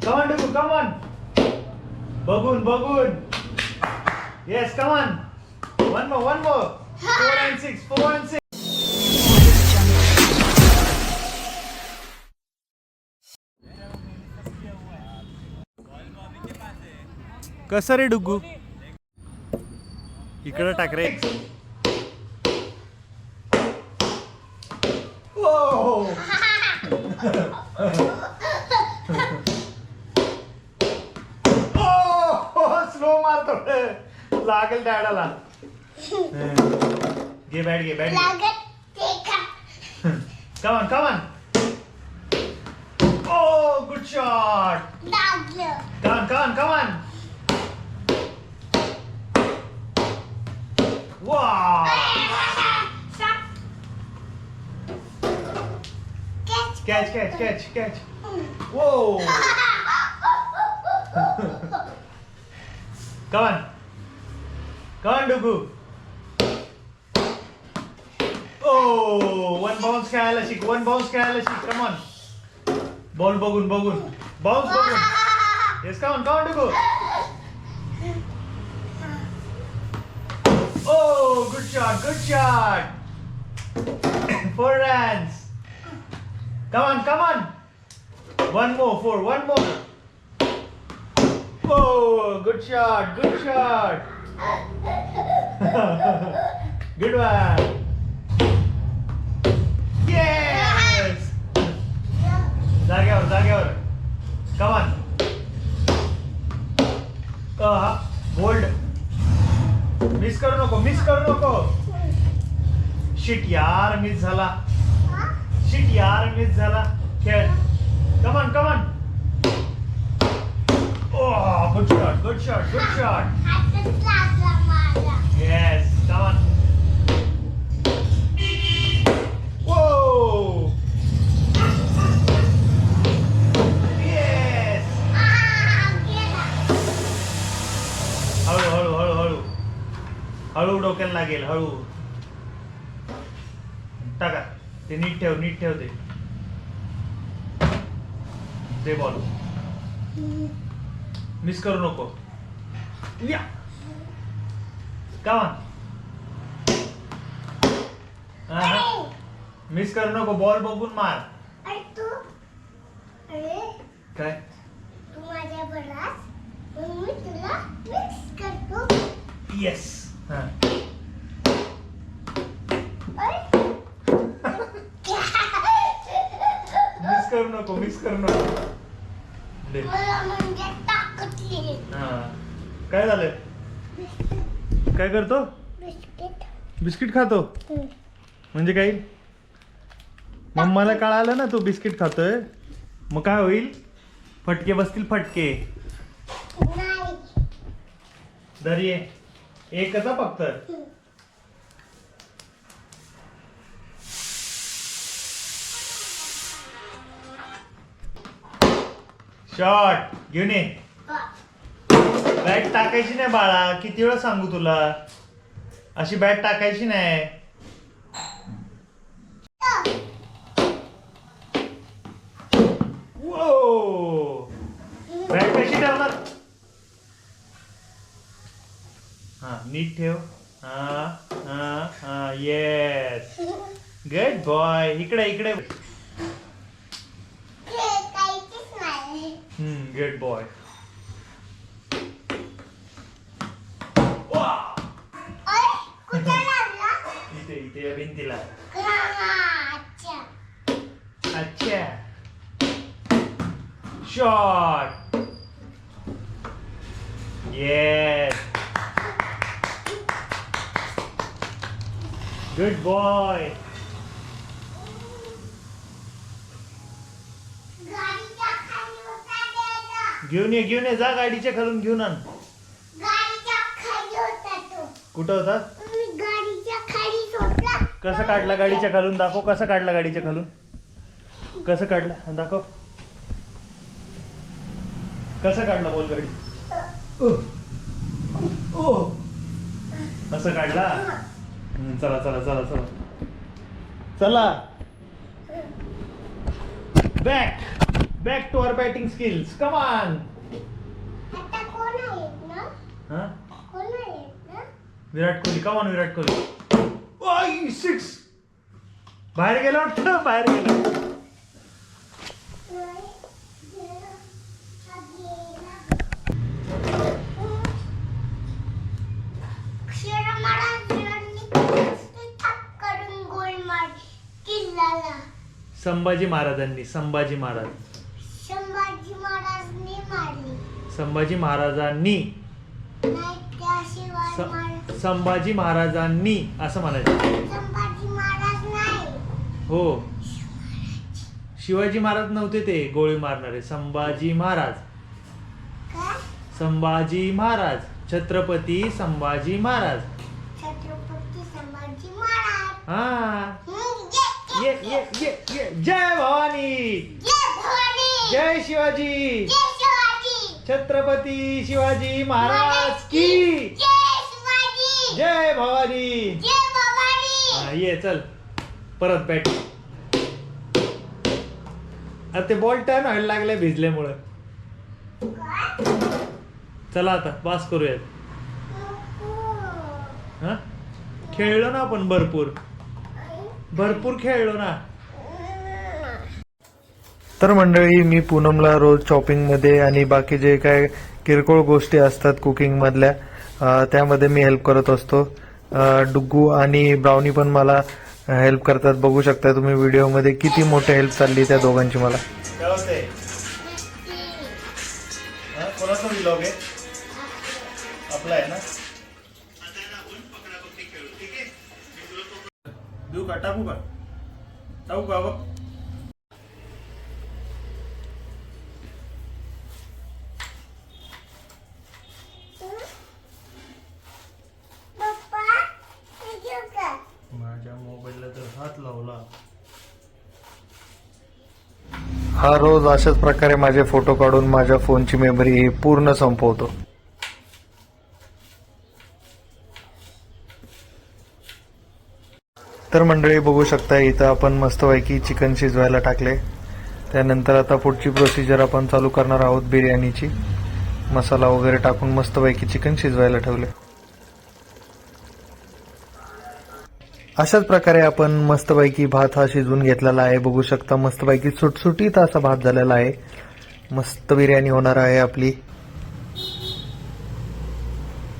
Come on, Dugu, come on. Bagun. Yes, come on. One more. 4 and 6, 4 and 6. कसं रे डुग्गू? इकडं टाक रे. Slow मारतो, लागेल डॅडाला. घे bat. Come on. Oh, good shot. Come on. Wow. Catch. Whoa. Come on, Dugu. Oh, one bounce खेळायला शिक. Come on. Ball बघून. Bounce बघून. Yes, come on, Dugu. Oh, good shot. 4 runs. Come on. One more. Oh, good shot. Good one. Yes. जाग्यावर. Come on. Bold. Miss करू नको. Shit यार, miss झाला. खेळ. Come on. Oh, good shot. Yes, come on. Whoa. Yes. हळू डोक्याला लागेल. हळू टाका ते. नीट ठेव ते बॉल. मिस करू नको. या. Come on. मिस करू नको. बॉल बघून मार. काय तू माझ्या बरास मी तुला मिक्स करतो. येस. मिस करू नको. मला म्हणजे ताकद येईल. काय झालं? काय करतो? बिस्किट खातो. म्हणजे काय? मम्माला कळालं ना तू बिस्किट खातोय, मग काय होईल? फटके बसतील. धरी एकच फक्त. शॉट घेऊन ये. बॅट टाकायची नाही बाळा. किती वेळा सांगू तुला, अशी बॅट टाकायची नाही. बॅट कशी ठेवणार? नीट ठेव. Yes, good boy. इकडे. Good boy. इथे भिंतीला. अच्छा. शॉट. Yes, good boy. घेऊन ये. जा गाडीच्या खालून घेऊन आण. कुठं होता? कसं काढला गाडीच्या खालून? दाखव. कसं काढला गाडीच्या खालून? दाखव. कसं काढला बोल गाडी? असं काढला. चला. Back. Back to our batting skills. Come on. आता कोण आहेत ना? हा कोण आहेत ना? विराट कोहली. Come on Virat Kohli. ओय 6. बाहेर गेला वाटतं. बाहेर गेला. संभाजी महाराजांनी. संभाजी महाराज. संभाजी महाराजने मारली. संभाजी महाराजांनी. नाही त्याशिवाय महाराज. संभाजी महाराजांनी असं म्हणायचं. संभाजी महाराज नाही. हो शिवाजी महाराज नव्हते ते गोळी मारणारे. संभाजी महाराज. काय? संभाजी महाराज. छत्रपती संभाजी महाराज. छत्रपती संभाजी महाराज. हा ये ये ये ये. जय भवानी. जय भवानी. जय शिवाजी. जय शिवाजी. छत्रपती शिवाजी महाराज की. जय शिवाजी. जय भवानी. जय भवानी. हा, ये चल परत बॅट. आता ते बॉल टर्न व्हायला लागले भिजल्यामुळं. चला आता पास करूयात. हा खेळलो ना आपण भरपूर खेळलो ना. तर मंडळी मी पूनमला रोज शॉपिंगमध्ये आणि बाकी जे काय किरकोळ गोष्टी असतात कुकिंग मधल्या त्यामध्ये मी हेल्प करत असतो. डुग्गू आणि ब्राउनी पण मला हेल्प करतात. बघू शकता तुम्ही व्हिडिओमध्ये किती मोठी हेल्प चालली त्या दोघांची मला. काय होते कोणाचा व्लॉग आहे आपला आहे ना. देऊ का टाकू का बघ. पप्पा हे घेऊ का? माझ्या मोबाईलला तर हात लावला. हा रोज अशाच प्रकारे माझे फोटो काढून माझ्या फोनची मेमरी पूर्ण संपवतो. तर मंडळी बघू शकता इथं आपण मस्तपैकी चिकन शिजवायला टाकले. त्यानंतर आता पुढची प्रोसिजर आपण चालू करणार आहोत बिर्याणीची. मसाला वगैरे टाकून मस्तपैकी चिकन शिजवायला ठेवले. अशाच प्रकारे आपण मस्तपैकी भात हा शिजवून घेतलेला आहे. बघू शकता मस्तपैकी सुटसुटीत असा भात झालेला आहे. मस्त बिर्याणी होणार आहे आपली.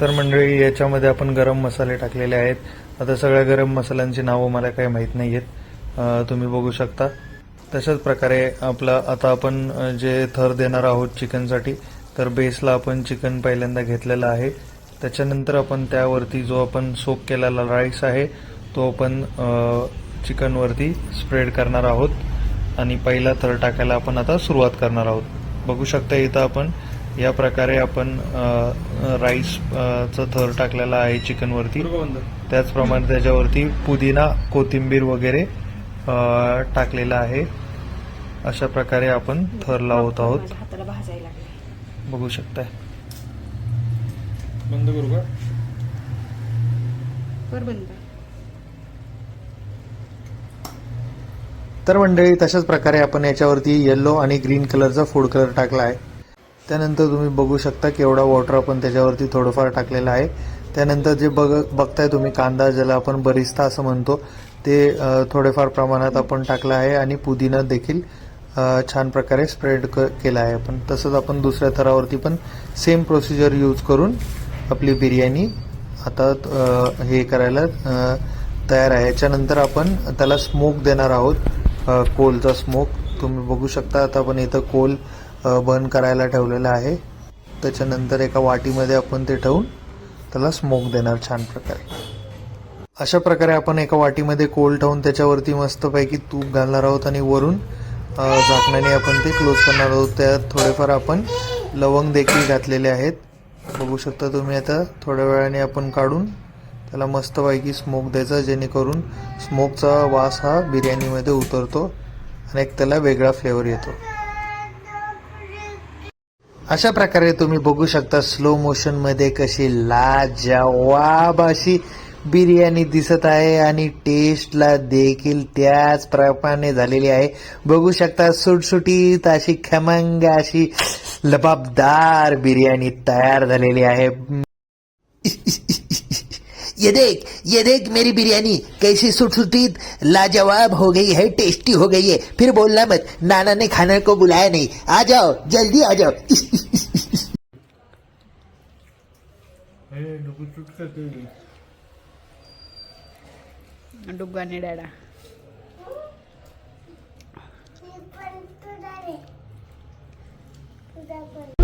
तर मंडळी याच्यामध्ये आपण गरम मसाले टाकलेले आहेत. आता सगळ्या गरम मसाल्यांची नावं मला काही माहीत नाही आहेत. तुम्ही बघू शकता. तशाच प्रकारे आपला आता आपण जे थर देणार आहोत चिकनसाठी तर बेसला आपण चिकन पहिल्यांदा घेतलेला आहे. त्याच्यानंतर आपण त्यावरती जो आपण सोक केलेला राईस आहे तो आपण चिकनवरती स्प्रेड करणार आहोत आणि पहिला थर टाकायला आपण आता सुरुवात करणार आहोत. बघू शकता इथं आपण या प्रकारे आपण राईसचा थर टाकलेला आहे चिकनवरती. त्याचप्रमाणे त्याच्यावरती पुदिना कोथिंबीर वगैरे टाकलेला आहे. अशा प्रकारे आपण थर लावत आहोत. बघू शकताय. बंद करू का? बंद. तर मंडळी तशाच प्रकारे आपण याच्यावरती येलो आणि ग्रीन कलरचा फूड कलर टाकला आहे. त्यानंतर तुम्ही बघू शकता केवढा वॉटर आपण त्याच्यावरती थोडंफार टाकलेला आहे. त्यानंतर जे बघताय तुम्ही कांदा ज्याला आपण बरिस्ता असं म्हणतो ते थोडेफार प्रमाणात आपण टाकला आहे आणि पुदिना देखील छान प्रकारे स्प्रेड केला आहे आपण. तसंच आपण दुसऱ्या थरावरती पण सेम प्रोसिजर यूज करून आपली बिर्याणी आता हे करायला तयार आहे. याच्यानंतर आपण त्याला स्मोक देणार आहोत. कोलचा स्मोक तुम्ही बघू शकता. आता आपण इथं कोल बर्न करायला ठेवलेला आहे. त्याच्यानंतर एका वाटीमध्ये आपण ते ठेवून त्याला स्मोक देणार छान प्रकारे. अशा प्रकारे आपण एका वाटीमध्ये कोल ठेवून त्याच्यावरती मस्तपैकी तूप घालणार आहोत आणि वरून झाकणाने आपण ते क्लोज करणार आहोत. त्यात थोडेफार आपण लवंग देखील घातलेले आहेत. बघू शकता तुम्ही. आता थोड्या वेळाने आपण काढून त्याला मस्तपैकी स्मोक द्यायचा जेणेकरून स्मोकचा वास हा बिर्याणीमध्ये उतरतो आणि एक त्याला वेगळा फ्लेवर येतो. अशा प्रकारे तुम्ही बघू शकता स्लो मोशन मध्ये कशी लाजवाब अशी बिर्याणी दिसत आहे आणि टेस्टला देखील त्याच प्रमाणे झालेली आहे. बघू शकता सुटसुटीत अशी खमंग अशी लबाबदार बिर्याणी तयार झालेली आहे. ये देख मेरी बिरयानी कैसी सुटसुटीत लाजवाब हो गई है, टेस्टी हो गई है. फिर बोलना मत नाना ने खाने को बुलाया नहीं. आ जाओ जल्दी आ जाओ. डुग्गाने डॅडा मी पण तुझा रे तुझा पण